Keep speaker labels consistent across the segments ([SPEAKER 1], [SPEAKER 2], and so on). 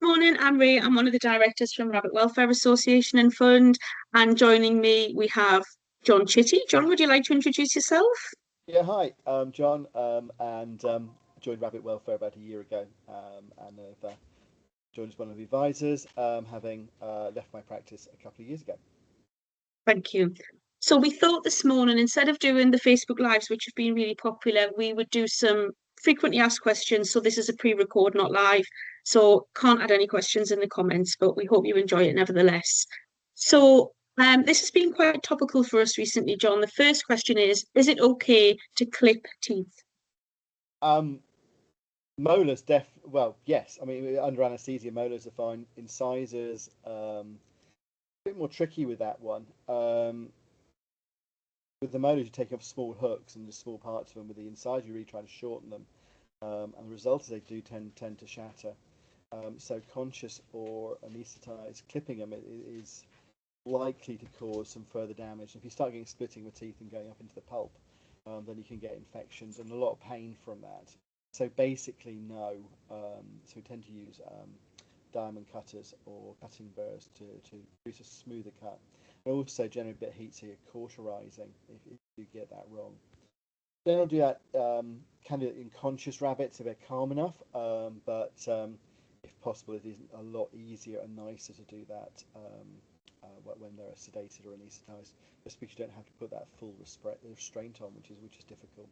[SPEAKER 1] Morning, I'm Ray. I'm one of the directors from Rabbit Welfare Association and Fund. And joining me, we have John Chitty. John, would you like to introduce yourself?
[SPEAKER 2] Yeah, hi, John, and joined Rabbit Welfare about a year ago, and have joined as one of the advisors, having left my practice a couple of years ago.
[SPEAKER 1] Thank you. So we thought this morning, instead of doing the Facebook Lives, which have been really popular, we would do some frequently asked questions. So this is a pre-record, not live. So can't add any questions in the comments, but we hope you enjoy it nevertheless. So this has been quite topical for us recently, John. The first question is it okay to clip teeth?
[SPEAKER 2] Um, Molars, well, yes. I mean, under anaesthesia, molars are fine. Incisors, a bit more tricky with that one. With the molars, you're taking off small hooks and the small parts of them. With the incisors, you're really trying to shorten them, and the result is they do tend to shatter. So conscious or anaesthetized clipping them is likely to cause some further damage. If you start getting splitting with teeth and going up into the pulp, then you can get infections and a lot of pain from that. So basically, no. So we tend to use diamond cutters or cutting burrs to produce a smoother cut. And also generate a bit of heat, so you're cauterizing if you get that wrong. Then I'll do that kind of in conscious rabbits if they're calm enough, but if possible, it is a lot easier and nicer to do that when they're sedated or anaesthetized, just because you don't have to put that full restraint on, which is difficult.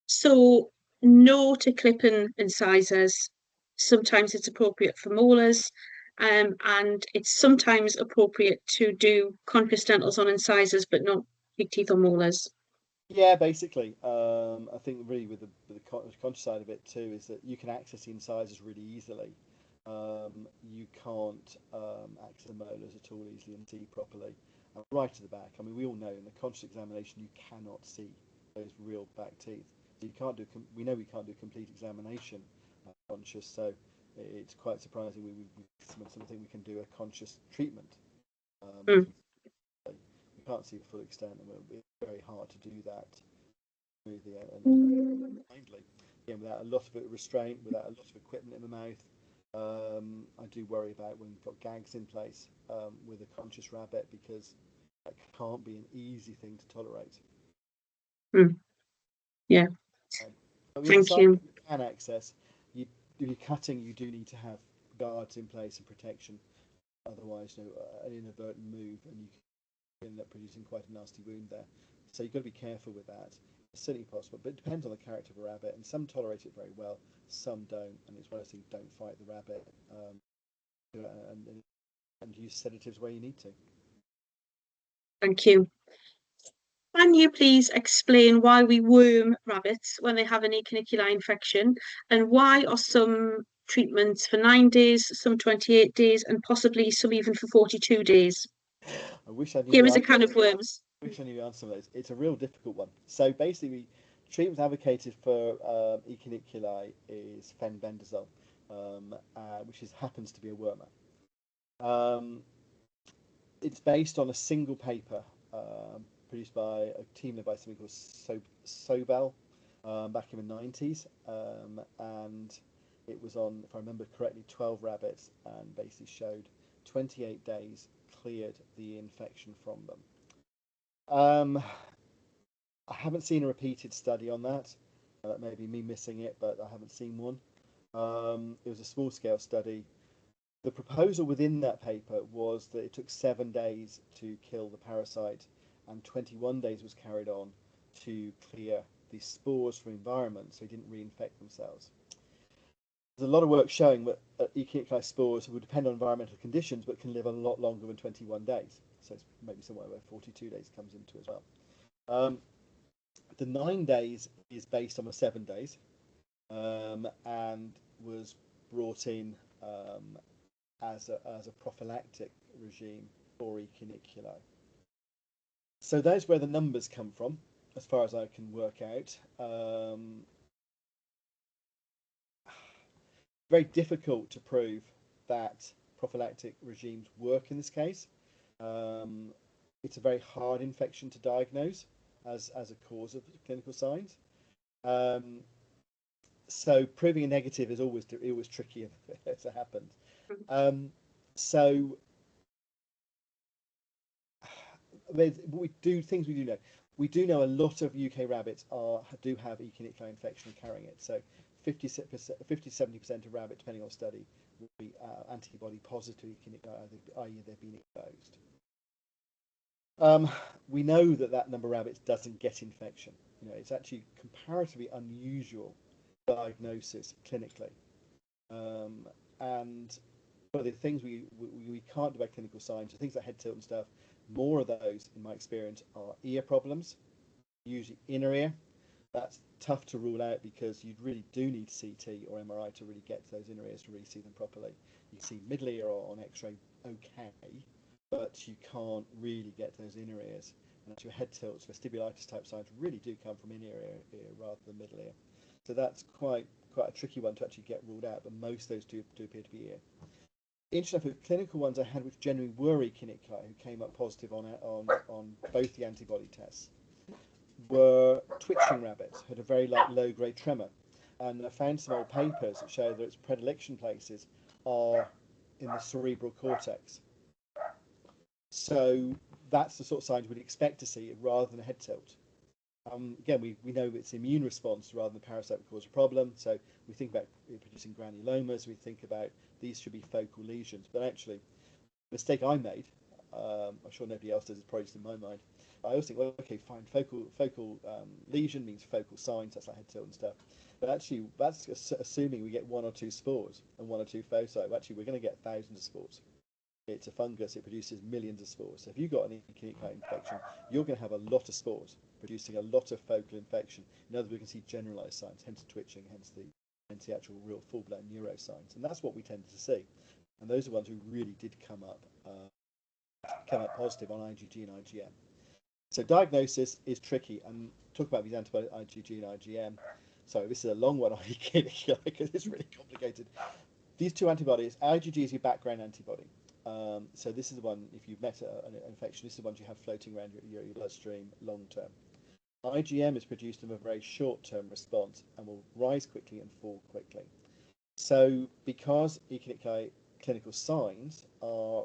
[SPEAKER 1] So no to clipping incisors. Sometimes it's appropriate for molars, and it's sometimes appropriate to do conscious dentals on incisors, but not big teeth or molars.
[SPEAKER 2] Yeah, basically, I think really with the conscious side of it too is that you can access the incisors really easily. You can't access the molars at all easily and see properly. Right at the back, I mean, we all know in the conscious examination you cannot see those real back teeth. So you can't do. We know we can't do complete examination conscious, so it's quite surprising. We something we can do a conscious treatment.
[SPEAKER 1] Mm.
[SPEAKER 2] We can't see the full extent, and it's very hard to do that smoothly and
[SPEAKER 1] Mm.
[SPEAKER 2] kindly. Again, without a lot of restraint, without a lot of equipment in the mouth. I do worry about when you've got gags in place with a conscious rabbit, because that can't be an easy thing to tolerate.
[SPEAKER 1] Mm. Yeah,
[SPEAKER 2] But with
[SPEAKER 1] thank
[SPEAKER 2] inside
[SPEAKER 1] you.
[SPEAKER 2] you can access, you if you're cutting, you do need to have guards in place and protection. Otherwise, an inadvertent move and you can end up producing quite a nasty wound there. So you've got to be careful with that. It's certainly possible, but it depends on the character of a rabbit, and some tolerate it very well, some don't, and it's one of those things: don't fight the rabbit, and use sedatives where you need to.
[SPEAKER 1] Thank you. Can you please explain why we worm rabbits when they have an acuniculi infection, and why are some treatments for 9 days, some 28 days, and possibly some even for 42 days?
[SPEAKER 2] I wish I knew
[SPEAKER 1] Here
[SPEAKER 2] the
[SPEAKER 1] is a
[SPEAKER 2] answer.
[SPEAKER 1] can of worms.
[SPEAKER 2] Wish I knew the answer to those. It's a real difficult one. So basically, treatment advocated for echiniculi is fenbendazole, which happens to be a wormer. Um, it's based on a single paper produced by a team led by something called Sobel back in the 90s, and it was on, if I remember correctly, 12 rabbits, and basically showed 28 days cleared the infection from them. I haven't seen a repeated study on that. That may be me missing it, but I haven't seen one. It was a small scale study. The proposal within that paper was that it took 7 days to kill the parasite, and 21 days was carried on to clear the spores from the environment so it didn't reinfect themselves. There's a lot of work showing that E. coli spores will depend on environmental conditions but can live a lot longer than 21 days. So it's maybe somewhere where 42 days comes into as well. The 9 days is based on the 7 days, and was brought in as a prophylactic regime for echiniculi. So that's where the numbers come from, as far as I can work out. Very difficult to prove that prophylactic regimes work in this case. It's a very hard infection to diagnose as a cause of clinical signs. So proving a negative is always tricky as it happens. So we do know. We do know a lot of UK rabbits do have E. caniculii infection and carrying it. So 50-70% of rabbits, depending on study, will be antibody positive to E. caniculii, i.e. they've been exposed. We know that number of rabbits doesn't get infection. It's actually comparatively unusual diagnosis clinically. But the things we can't do by clinical signs, things like head tilt and stuff, more of those, in my experience, are ear problems, usually inner ear. That's tough to rule out because you really do need CT or MRI to really get to those inner ears to really see them properly. You can see middle ear on X-ray okay, but you can't really get those inner ears. And actually head tilts, vestibulitis type signs really do come from inner ear rather than middle ear. So that's quite a tricky one to actually get ruled out, but most of those do appear to be ear. Interesting enough, the clinical ones I had, which generally were E. caniculii, who came up positive on both the antibody tests, were twitching rabbits, had a very low-grade tremor. And I found some old papers that show that its predilection places are in the cerebral cortex. So that's the sort of signs we'd expect to see rather than a head tilt. Again, we know it's immune response rather than the parasite that cause a problem. So we think about producing granulomas. We think about these should be focal lesions. But actually, the mistake I made, I'm sure nobody else does, it's probably just in my mind. I always think, well, okay, fine, focal lesion means focal signs. That's like head tilt and stuff. But actually, that's assuming we get 1 or 2 spores and 1 or 2 foci. Actually, we're going to get thousands of spores. It's a fungus, it produces millions of spores. So if you've got an E. caniculii infection, you're going to have a lot of spores, producing a lot of focal infection. In other words, we can see generalized signs, hence twitching, hence the actual real full-blown neuroscience. And that's what we tended to see. And those are the ones who really did come up positive on IgG and IgM. So diagnosis is tricky, and talk about these antibodies, IgG and IgM. So this is a long one on E. caniculii because it's really complicated. These 2 antibodies, IgG is your background antibody. So this is the one, if you've met an infection, this is the ones you have floating around your bloodstream long term. IgM is produced in a very short term response and will rise quickly and fall quickly. So because E. caniculii clinical signs are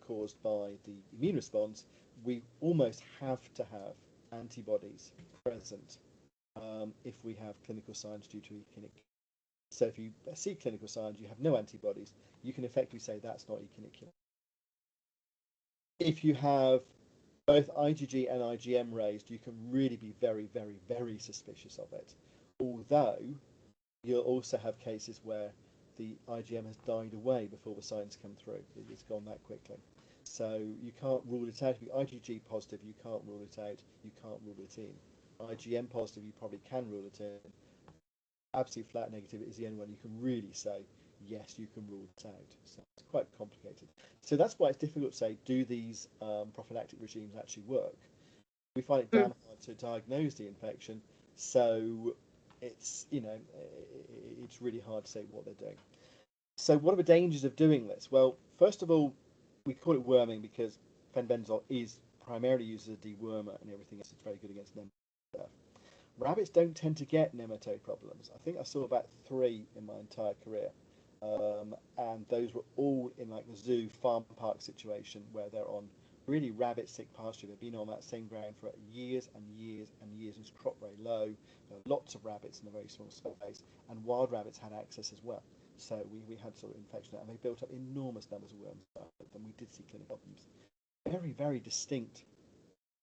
[SPEAKER 2] caused by the immune response, we almost have to have antibodies present if we have clinical signs due to E. caniculii. So if you see clinical signs, you have no antibodies, you can effectively say that's not E. caniculii. If you have both IgG and IgM raised, you can really be very, very, very suspicious of it. Although you'll also have cases where the IgM has died away before the signs come through. It's gone that quickly. So you can't rule it out. If you're IgG positive, you can't rule it out. You can't rule it in. IgM positive, you probably can rule it in. Absolute flat negative is the only one you can really say, yes, you can rule it out. So it's quite complicated. So that's why it's difficult to say, do these prophylactic regimes actually work? We find it damn hard to diagnose the infection, so it's it's really hard to say what they're doing. So what are the dangers of doing this? Well, first of all, we call it worming because fenbendazole is primarily used as a dewormer, and everything else is very good against nematode. Rabbits don't tend to get nematode problems. I think I saw about 3 in my entire career. And those were all in like the zoo farm park situation where they're on really rabbit sick pasture. They've been on that same ground for years and years and years, and it's cropped very low. There are lots of rabbits in a very small space, and wild rabbits had access as well. So we had sort of infection, and they built up enormous numbers of worms, and we did see clinical problems. Very, very distinct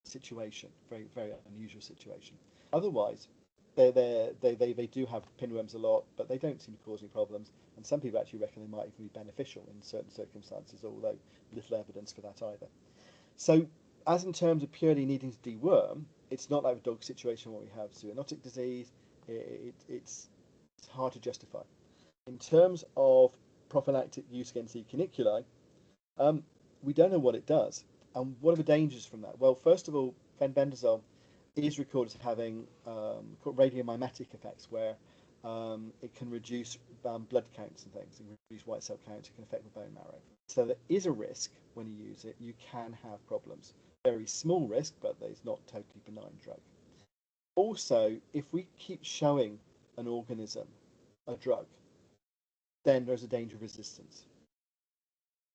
[SPEAKER 2] situation, very, very unusual situation. Otherwise, they do have pinworms a lot, but they don't seem to cause any problems. And some people actually reckon they might even be beneficial in certain circumstances, although little evidence for that either. So, as in terms of purely needing to deworm, it's not like a dog situation where we have zoonotic disease. It's hard to justify. In terms of prophylactic use against E. caniculi, we don't know what it does. And what are the dangers from that? Well, first of all, fenbendazole is recorded as having radiomimetic effects where it can reduce blood counts and things, and reduce white cell counts. It can affect the bone marrow. So there is a risk when you use it. You can have problems. Very small risk, but it's not a totally benign drug. Also, if we keep showing an organism a drug, then there's a danger of resistance.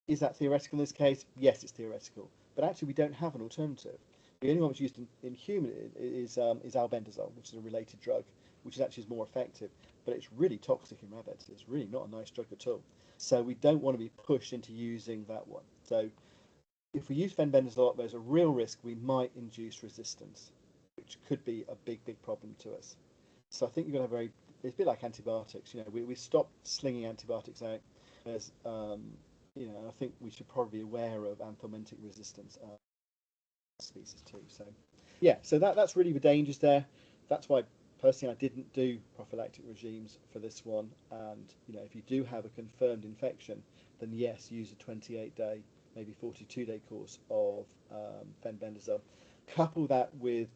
[SPEAKER 2] Is that theoretical in this case? Yes, it's theoretical. But actually, we don't have an alternative. The only one which is used in human is albendazole, which is a related drug, which is actually more effective. But it's really toxic in rabbits. It's really not a nice drug at all. So we don't want to be pushed into using that one. So if we use fenbendazole, there's a real risk we might induce resistance, which could be a big, big problem to us. So I think you're going to have it's a bit like antibiotics. We stopped slinging antibiotics out. There's, I think we should probably be aware of anthelmintic resistance species too. So, yeah, so that's really the dangers there. That's why personally I didn't do prophylactic regimes for this one. And if you do have a confirmed infection, then yes, use a 28-day, maybe 42-day course of fenbendazole. Couple that with,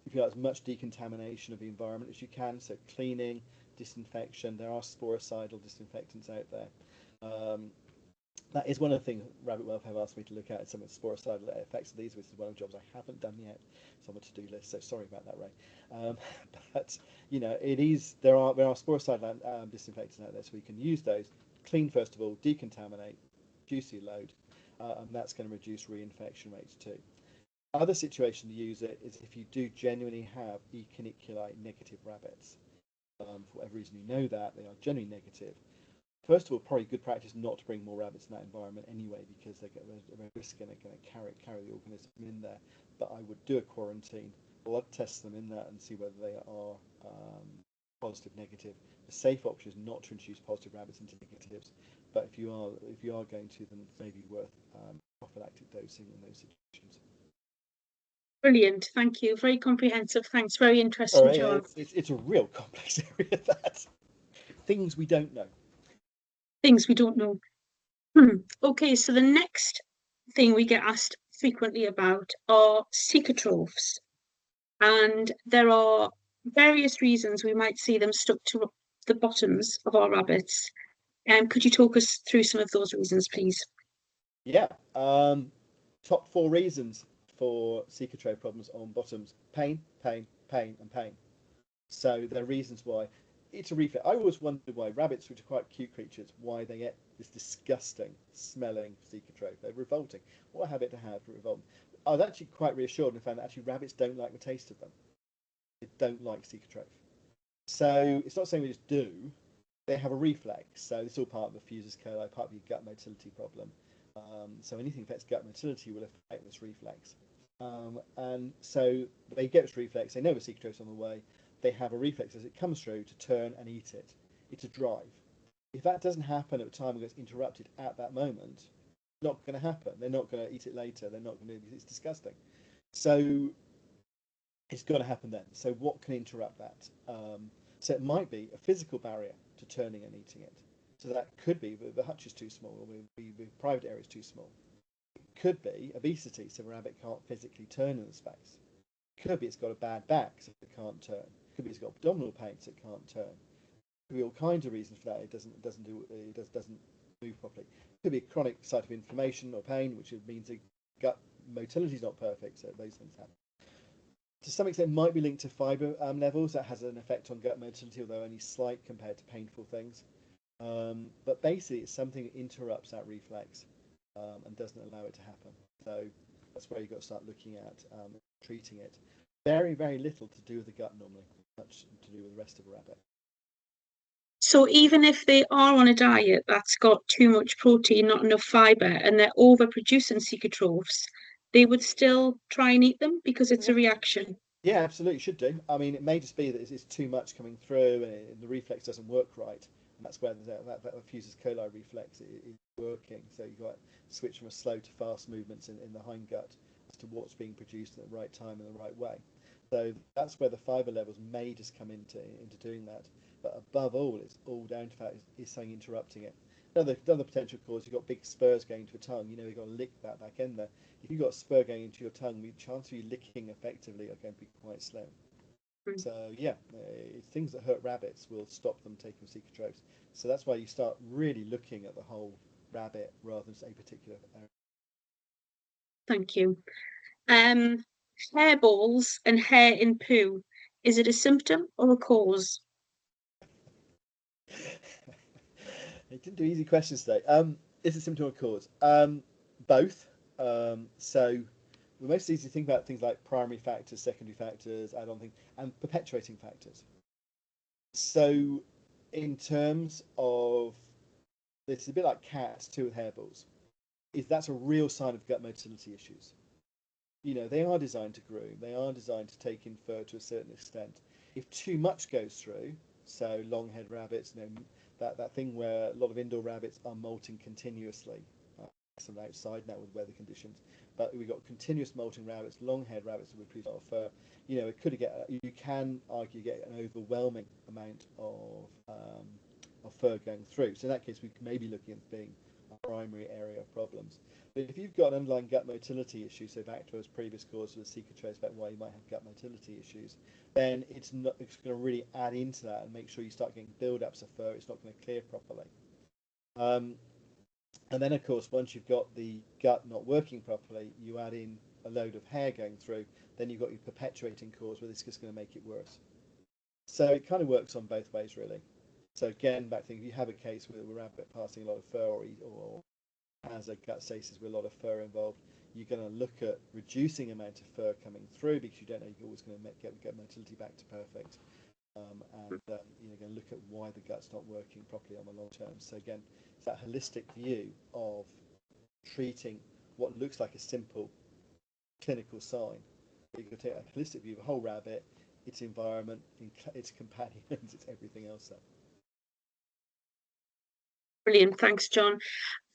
[SPEAKER 2] if you like, as much decontamination of the environment as you can, so cleaning, disinfection. There are sporicidal disinfectants out there. That is one of the things RWAF have asked me to look at, some of the sporicidal effects of these, which is one of the jobs I haven't done yet. It's on the to-do list, so sorry about that, Ray. But there are sporicidal disinfectants out there, so we can use those. Clean first of all, decontaminate, reduce your load, and that's going to reduce reinfection rates too. Other situation to use it is if you do genuinely have E. caniculi negative rabbits. For whatever reason you know that they are genuinely negative. First of all, probably good practice not to bring more rabbits in that environment anyway, because they're at risk and they're going to carry the organism in there. But I would do a quarantine, blood test them in that, and see whether they are positive, negative. The safe option is not to introduce positive rabbits into negatives. But if you are going to, then it may be worth prophylactic dosing in those situations.
[SPEAKER 1] Brilliant, thank you. Very comprehensive. Thanks. Very interesting,
[SPEAKER 2] Sorry,
[SPEAKER 1] John.
[SPEAKER 2] it's a real complex area. That things we don't know.
[SPEAKER 1] Things we don't know. Okay, so the next thing we get asked frequently about are cecotrophs, and there are various reasons we might see them stuck to the bottoms of our rabbits. Could you talk us through some of those reasons, please?
[SPEAKER 2] Yeah. Top 4 reasons for cecotroph problems on bottoms: pain, pain, pain, and pain. So there are reasons why. It's a reflex. I always wondered why rabbits, which are quite cute creatures, why they get this disgusting smelling cecotroph. They're revolting. What a habit to have for revolting. I was actually quite reassured and found that actually rabbits don't like the taste of them. They don't like cecotroph. So it's not saying we just do. They have a reflex. So it's all part of the fusus coli, part of your gut motility problem. So anything that affects gut motility will affect this reflex. And so they get this reflex. They know the cecotroph's on the way. They have a reflex as it comes through to turn and eat it. It's a drive. If that doesn't happen at the time it gets interrupted at that moment, it's not going to happen. They're not going to eat it later. They're not going to. It's disgusting. So it's got to happen then. So what can interrupt that? So it might be a physical barrier to turning and eating it. So that could be the hutch is too small, or the private area is too small. It could be obesity, so the rabbit can't physically turn in the space. It could be it's got a bad back, so it can't turn. It could be it's got abdominal pain, so it can't turn. It could be all kinds of reasons for that. It doesn't move properly. It could be a chronic site of inflammation or pain, which means the gut motility is not perfect, so those things happen. To some extent, it might be linked to fibre levels. That has an effect on gut motility, although only slight compared to painful things. But basically, it's something that interrupts that reflex and doesn't allow it to happen. So that's where you've got to start looking at treating it. Very, very little to do with the gut normally, much to do with the rest of the rabbit.
[SPEAKER 1] So even if they are on a diet that's got too much protein, not enough fibre, and they're overproducing cecotrophs, they would still try and eat them because it's a reaction.
[SPEAKER 2] Yeah, absolutely, should do. I mean, it may just be that it's too much coming through and the reflex doesn't work right. And that's where that fusus coli reflex is working. So you've got to switch from a slow to fast movements in the hindgut as to what's being produced at the right time in the right way. So that's where the fibre levels may just come into doing that. But above all, it's all down to the fact is something interrupting it. Another potential cause, you've got big spurs going into the tongue. You've got to lick that back end there. If you've got a spur going into your tongue, the chance of you licking effectively are going to be quite slim. So yeah, things that hurt rabbits will stop them taking cecotrophs. So that's why you start really looking at the whole rabbit rather than a particular area.
[SPEAKER 1] Thank you. Hairballs and hair in poo, is it a symptom or a cause?
[SPEAKER 2] It didn't do easy questions today. Is it symptom or cause? Both. So we most easily think about things like primary factors, secondary factors, add-on things, and perpetuating factors. So in terms of this, is a bit like cats too with hairballs. That's a real sign of gut motility issues. You know, they are designed to groom, they are designed to take in fur to a certain extent. If too much goes through, so long-haired rabbits, you know, that thing where a lot of indoor rabbits are molting continuously, some outside now with weather conditions, but we've got continuous molting rabbits, long-haired rabbits that would produce a lot of fur. You know, you can argue get an overwhelming amount of fur going through. So in that case, we may be looking at being a primary area of problems. But if you've got an underlying gut motility issue, so back to those previous causes of seeker trace about why you might have gut motility issues, then it's going to really add into that and make sure you start getting build-ups of fur. It's not going to clear properly. And then, of course, once you've got the gut not working properly, you add in a load of hair going through, then you've got your perpetuating cause where it's just going to make it worse. So it kind of works on both ways, really. So again, back to if you have a case with a rabbit passing a lot of fur or has a gut stasis with a lot of fur involved, you're going to look at reducing the amount of fur coming through because you don't know you're always going to get motility back to perfect. You're going to look at why the gut's not working properly on the long term. So again, it's that holistic view of treating what looks like a simple clinical sign. You can take a holistic view of the whole rabbit, its environment, its companions, its everything else.
[SPEAKER 1] Brilliant, thanks, John.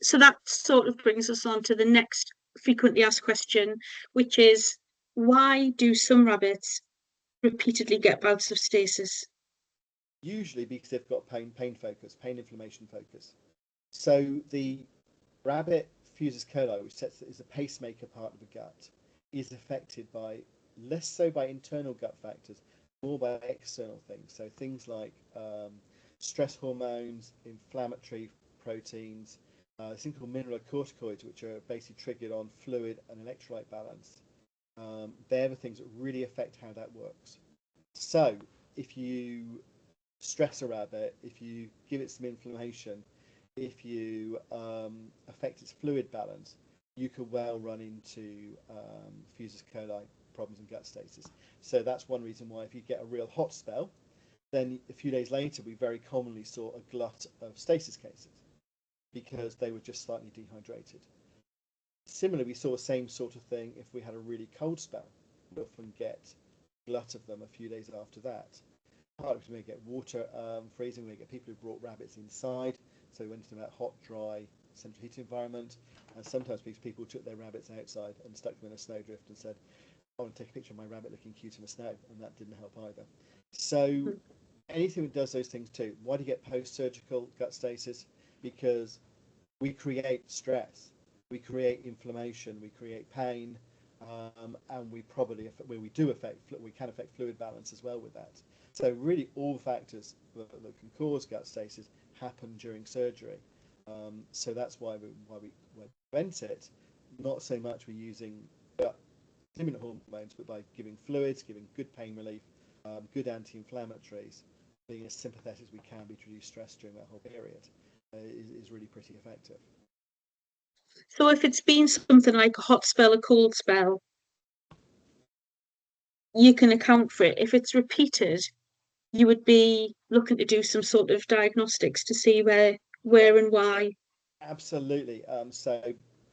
[SPEAKER 1] So that sort of brings us on to the next frequently asked question, which is, why do some rabbits repeatedly get bouts of stasis?
[SPEAKER 2] Usually because they've got pain focus, pain inflammation focus. So the rabbit fusus coli, which is a pacemaker part of the gut, is affected by less so by internal gut factors, more by external things. So things like stress hormones, inflammatory proteins, things called mineralocorticoids, which are basically triggered on fluid and electrolyte balance. They're the things that really affect how that works. So if you stress a rabbit, if you give it some inflammation, if you affect its fluid balance, you could well run into fusus coli problems and gut stasis. So that's one reason why if you get a real hot spell, then a few days later we very commonly saw a glut of stasis cases because they were just slightly dehydrated. Similarly, we saw the same sort of thing if we had a really cold spell. We often get a glut of them a few days after that. Partly because we may get water freezing, we may get people who brought rabbits inside, so we went into that hot, dry, central heat environment, and sometimes people took their rabbits outside and stuck them in a snowdrift and said, I want to take a picture of my rabbit looking cute in the snow, and that didn't help either. So anything that does those things too. Why do you get post-surgical gut stasis? Because we create stress, we create inflammation, we create pain, and we probably, where we can affect fluid balance as well with that. So really all factors that can cause gut stasis happen during surgery. So that's why we prevent it. Not so much we're using gut stimulant hormones, but by giving fluids, giving good pain relief, good anti-inflammatories, being as sympathetic as we can be to reduce stress during that whole period is really pretty effective.
[SPEAKER 1] So if it's been something like a hot spell, a cold spell, you can account for it. If it's repeated, you would be looking to do some sort of diagnostics to see where and why.
[SPEAKER 2] Absolutely. So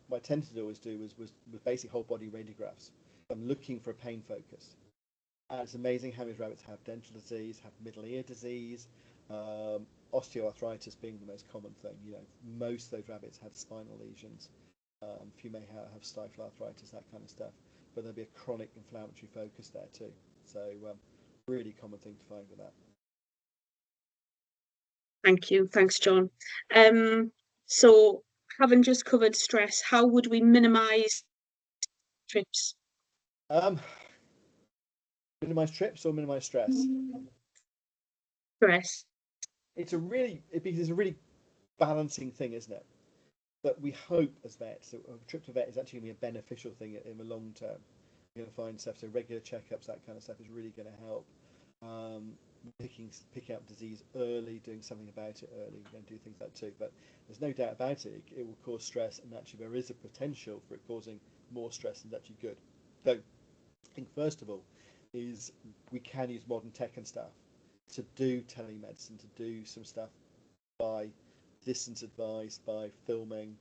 [SPEAKER 2] what I tended to always do was basically whole body radiographs. I'm looking for a pain focus. And it's amazing how many rabbits have dental disease, have middle ear disease, osteoarthritis being the most common thing. You know, most of those rabbits have spinal lesions. A few may have stifle arthritis, that kind of stuff. But there'll be a chronic inflammatory focus there too. So really common thing to find with that.
[SPEAKER 1] Thank you. Thanks, John. So having just covered stress, how would we minimize trips?
[SPEAKER 2] Minimize trips or minimize stress?
[SPEAKER 1] Stress.
[SPEAKER 2] It's a really balancing thing, isn't it? But we hope as vets that a trip to vet is actually going to be a beneficial thing in the long term. You're going to find stuff, so regular checkups, that kind of stuff is really going to help. picking up disease early, doing something about it early, and do things like that too. But there's no doubt about it, it will cause stress, and actually there is a potential for it causing more stress than actually good. So I think first of all is we can use modern tech and stuff to do telemedicine, to do some stuff by distance advice, by filming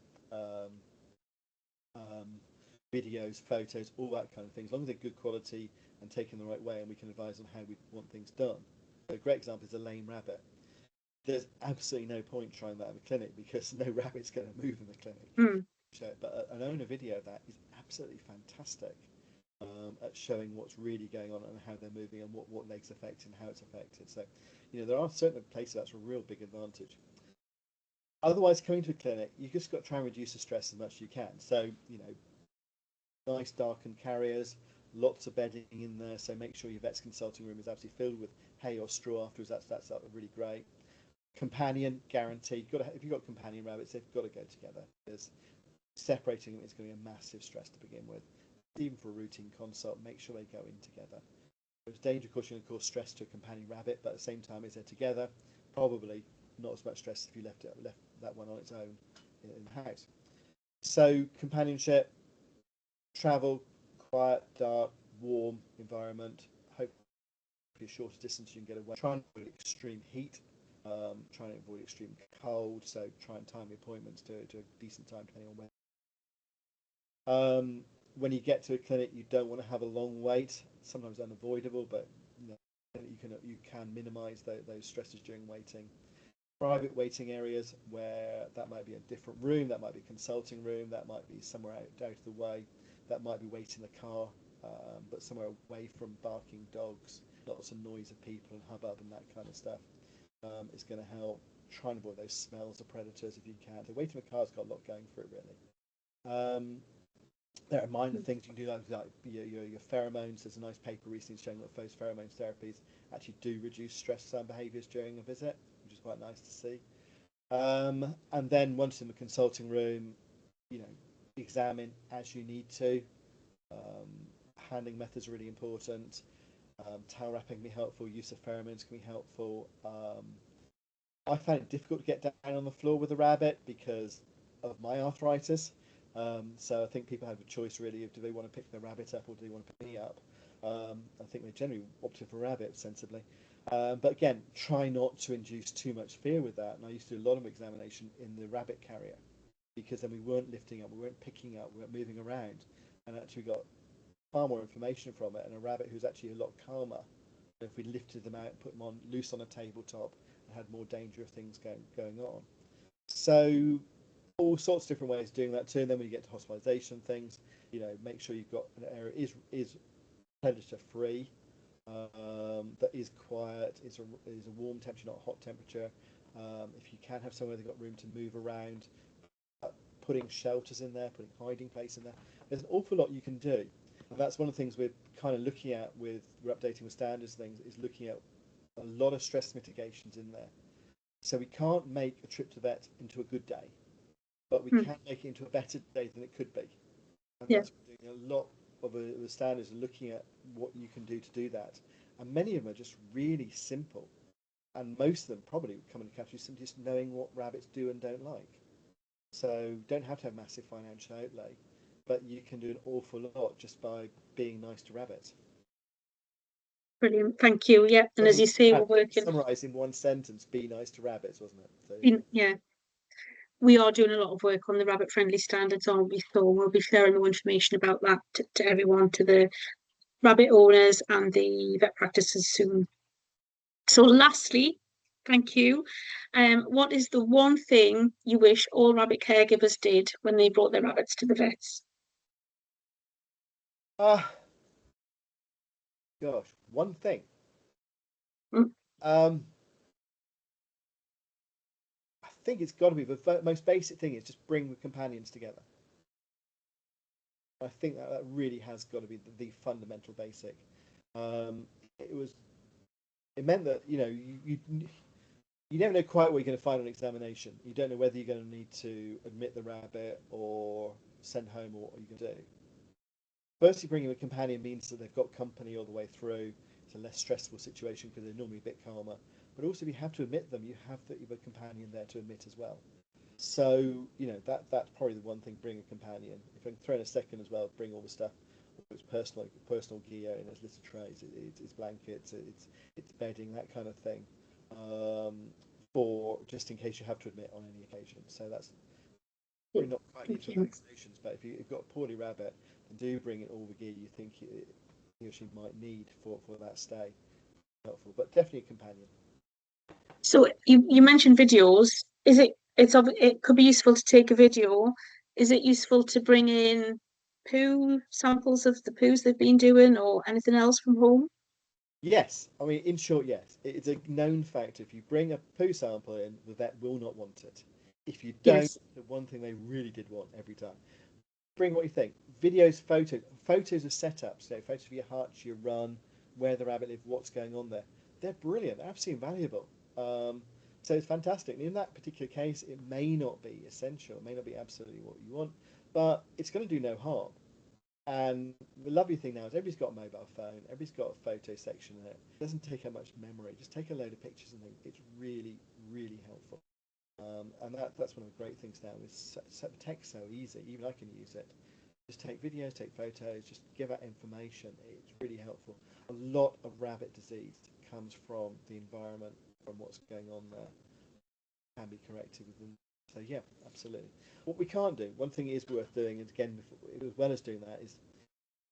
[SPEAKER 2] videos, photos, all that kind of thing, as long as they're good quality and taken the right way, and we can advise on how we want things done. So a great example is a lame rabbit. There's absolutely no point trying that in the clinic because no rabbit's going to move in the clinic. But an owner video of that is absolutely fantastic at showing what's really going on and how they're moving and what leg's affected and how it's affected. So, there are certain places that's a real big advantage. Otherwise, coming to a clinic, you just got to try and reduce the stress as much as you can. So, nice darkened carriers, lots of bedding in there. So make sure your vet's consulting room is absolutely filled with hay or straw afterwards. That's really great. Companion guaranteed. If you've got companion rabbits, they've got to go together. Because separating them is going to be a massive stress to begin with. Even for a routine consult, make sure they go in together. There's danger, of course, you're going to cause stress to a companion rabbit, but at the same time, as they're together, probably not as much stress if you left that one on its own in the house. So companionship, travel, quiet, dark, warm environment. Hopefully a shorter distance you can get away. Try and avoid extreme heat. Try and avoid extreme cold. So try and time the appointments to a decent time depending on when. When you get to a clinic, you don't want to have a long wait. Sometimes unavoidable, but you can minimise those stresses during waiting. Private waiting areas where that might be a different room, that might be a consulting room, that might be somewhere out of the way, that might be waiting in the car, but somewhere away from barking dogs, lots of noise of people and hubbub and that kind of stuff is going to help. Try and avoid those smells of predators if you can. So waiting in the car's got a lot going for it, really. There are minor things you can do, like your pheromones. There's a nice paper recently showing that those pheromones therapies actually do reduce stress behaviours during a visit, which is quite nice to see. And then once in the consulting room, examine as you need to. Handling methods are really important. Towel wrapping can be helpful. Use of pheromones can be helpful. I find it difficult to get down on the floor with a rabbit because of my arthritis. So I think people have a choice really of do they want to pick the rabbit up or do they want to pick me up. I think they generally opted for rabbit sensibly. But again, try not to induce too much fear with that. And I used to do a lot of examination in the rabbit carrier because then we weren't lifting up, we weren't picking up, we weren't moving around, and actually got far more information from it. And a rabbit who's actually a lot calmer if we lifted them out, put them on loose on a tabletop, and had more danger of things going on. So all sorts of different ways of doing that too. And then when you get to hospitalisation things, make sure you've got an area is predator free, that is quiet, is a warm temperature, not a hot temperature. If you can have somewhere they've got room to move around, putting shelters in there, putting hiding place in there. There's an awful lot you can do. And that's one of the things we're kind of looking at we're updating with standards things, is looking at a lot of stress mitigations in there. So we can't make a trip to vet into a good day, but we can make it into a better day than it could be. And that's doing a lot of the standards and looking at what you can do to do that. And many of them are just really simple. And most of them probably come into category simply just knowing what rabbits do and don't like. So don't have to have massive financial outlay, but you can do an awful lot just by being nice to rabbits.
[SPEAKER 1] Brilliant, thank you. Yeah, and as you say, we're working.
[SPEAKER 2] Summarised in one sentence: be nice to rabbits, wasn't it? So,
[SPEAKER 1] yeah, we are doing a lot of work on the rabbit-friendly standards, aren't we? So we'll be sharing more information about that to everyone, to the rabbit owners and the vet practices soon. So lastly, thank you. What is the one thing you wish all rabbit caregivers did when they brought their rabbits to the vets?
[SPEAKER 2] Gosh, one thing.
[SPEAKER 1] Mm.
[SPEAKER 2] I think it's got to be the most basic thing is just bring the companions together. I think that really has got to be the fundamental basic. It meant that you never know quite what you're going to find on examination. You don't know whether you're going to need to admit the rabbit or send home, or what you're going to do. Firstly, bringing a companion means that they've got company all the way through. It's a less stressful situation because they're normally a bit calmer. But also, if you have to admit them, you have your companion there to admit as well. So, that's probably the one thing, bring a companion. If I can throw in a second as well, bring all the stuff, it's personal gear in its little trays, it's blankets, it's bedding, that kind of thing, for just in case you have to admit on any occasion. So that's probably not quite needed for vaccinations, but if you've got a poorly rabbit, then do bring in all the gear you think he or she might need for that stay. Helpful, but definitely a companion.
[SPEAKER 1] So you mentioned videos. It could be useful to take a video. Is it useful to bring in poo samples of the poos they've been doing or anything else from home?
[SPEAKER 2] Yes, I mean, in short, yes. It's a known fact. If you bring a poo sample in, the vet will not want it. If you don't,
[SPEAKER 1] Yes.
[SPEAKER 2] the one thing they really did want every time. Bring what you think. Videos, photos of setups, photos of your hutch, your run, where the rabbit lives, what's going on there. They're brilliant, they're absolutely valuable. So it's fantastic. And in that particular case, it may not be essential, it may not be absolutely what you want, but it's going to do no harm. And the lovely thing now is everybody's got a mobile phone, everybody's got a photo section in it. It doesn't take up much memory. Just take a load of pictures and it's really, really helpful. And that's one of the great things now is the tech's so easy. Even I can use it. Just take videos, take photos, just give out information. It's really helpful. A lot of rabbit disease comes from the environment, from what's going on there. Can be corrected within. So yeah, absolutely. What we can't do, one thing is worth doing, and again, as well as doing that, is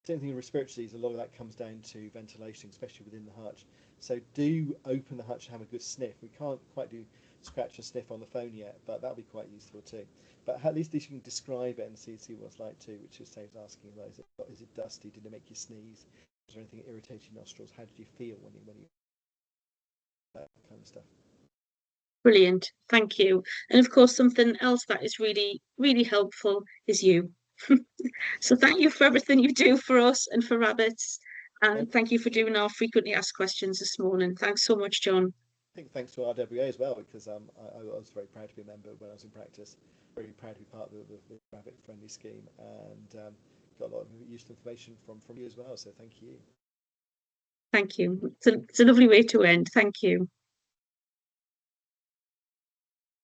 [SPEAKER 2] same thing with respiratory disease. A lot of that comes down to ventilation, especially within the hutch. So do open the hutch and have a good sniff. We can't quite do scratch and sniff on the phone yet, but that'll be quite useful too. But at least you can describe it and see what it's like too, which is saves asking, is it dusty? Did it make you sneeze? Is there anything that irritated your nostrils? How did you feel when you that kind of stuff?
[SPEAKER 1] Brilliant. Thank you. And of course, something else that is really, really helpful is you. So thank you for everything you do for us and for rabbits. And thank you for doing our frequently asked questions this morning. Thanks so much, John.
[SPEAKER 2] I think thanks to RWA as well, because I was very proud to be a member when I was in practice. Very proud to be part of the rabbit friendly scheme, and got a lot of useful information from you as well. So thank you.
[SPEAKER 1] Thank you. It's a lovely way to end. Thank you.